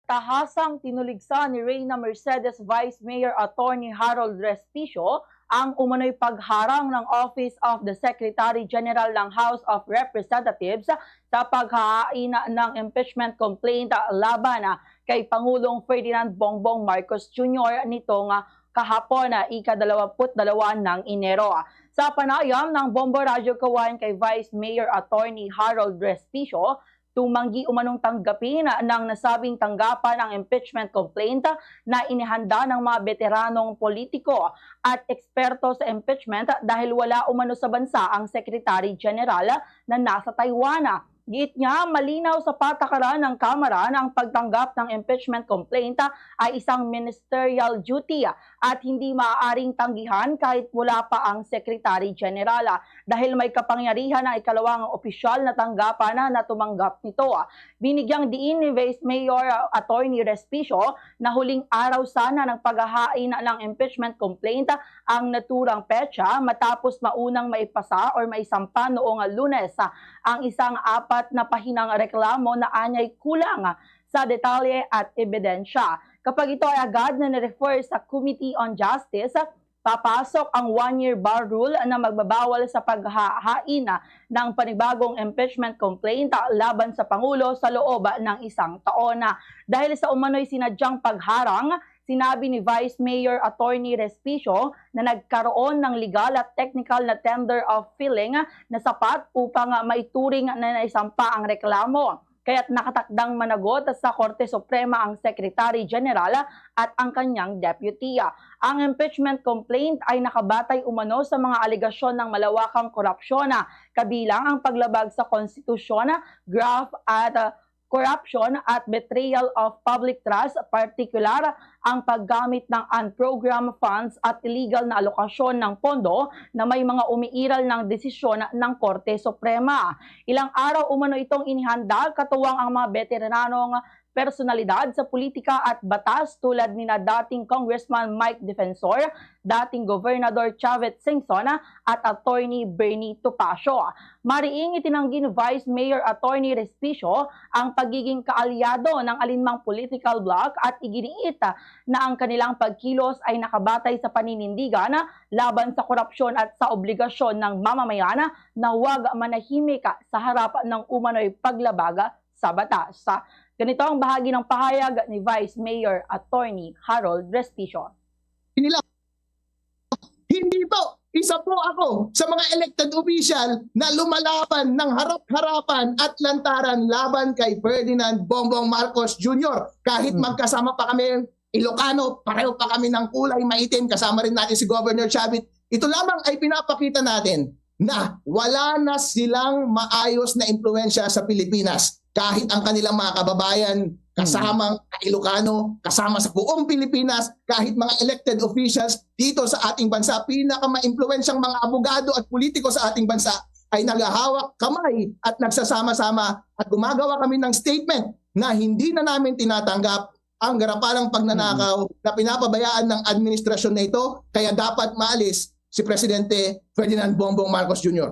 tahasang tinuligsa ni Reyna Mercedes Vice Mayor Attorney Harold Respicio ang umano'y pagharang ng Office of the Secretary General ng House of Representatives sa paghahain ng impeachment complaint laban kay Pangulong Ferdinand Bongbong Marcos Jr. nitong kahapon ika-22 ng Enero. Sa panayam ng Bombo Radio Kawan kay Vice Mayor Attorney Harold Respicio, tumanggi umanong tanggapin ng nasabing tanggapan ang impeachment complaint na inihanda ng mga veteranong politiko at eksperto sa impeachment dahil wala umano sa bansa ang Secretary General na nasa Taiwan. Giit niya, malinaw sa patakaran ng Kamara na ang pagtanggap ng impeachment complaint ay isang ministerial duty at hindi maaaring tanggihan kahit wala pa ang Secretary General dahil may kapangyarihan ng ikalawang opisyal na tanggapan na tumanggap nito. Binigyang diin ni Vice Mayor Attorney Respicio na huling araw sana ng paghahain ng impeachment complaint ang naturang petsa matapos maunang maipasa o maisampa noong Lunes ang isang apat na pahinang reklamo na anyay kulang sa detalye at ebidensya. Kapag ito ay agad na nirefer sa Committee on Justice, papasok ang 1-year bar rule na magbabawal sa paghahain ng panibagong impeachment complaint laban sa Pangulo sa loob ng isang taon. Dahil sa umano'y sinadyang pagharang, sinabi ni Vice Mayor Attorney Respicio na nagkaroon ng legal at technical na tender of filing na sapat upang maituring na naisampa ang reklamo. Kaya't nakatakdang managot sa Korte Suprema ang Secretary General at ang kanyang deputy. Ang impeachment complaint ay nakabatay umano sa mga aligasyon ng malawakang korupsyon, kabilang ang paglabag sa konstitusyon, graft at corruption at betrayal of public trust, partikular ang paggamit ng unprogrammed funds at illegal na alokasyon ng pondo na may mga umiiral ng desisyon ng Korte Suprema. Ilang araw umano itong inihanda, katuwang ang mga veteranong personalidad sa politika at batas tulad ni na dating Congressman Mike Defensor, dating Gobernador Chavez Singson at Attorney Bernie Topacio. Mariing itinanggi ni Vice Mayor Attorney Respicio ang pagiging kaalyado ng alinmang political bloc at iginiit na ang kanilang pagkilos ay nakabatay sa paninindigan laban sa korupsyon at sa obligasyon ng mamamayan na huwag manahimik sa harap ng umano'y paglabag sa batas. Ganito ang bahagi ng pahayag ni Vice Mayor Attorney Harold Respicio. Hindi po, isa po ako sa mga elected official na lumalaban ng harap-harapan at lantaran laban kay Ferdinand Bongbong Marcos Jr. Kahit magkasama pa kami Ilocano, pareho pa kami ng kulay maitim, kasama rin natin si Governor Chavez. Ito lamang ay pinapakita natin na wala na silang maayos na impluensya sa Pilipinas. Kahit ang kanilang mga kababayan, kasamang Ilocano, kasama sa buong Pilipinas, kahit mga elected officials dito sa ating bansa, pinaka-maimpluwensyang mga abogado at politiko sa ating bansa ay naghahawak kamay at nagsasama-sama at gumagawa kami ng statement na hindi na namin tinatanggap ang garapalang pagnanakaw na pinapabayaan ng administrasyon na ito, kaya dapat maalis si Presidente Ferdinand Bongbong Marcos Jr.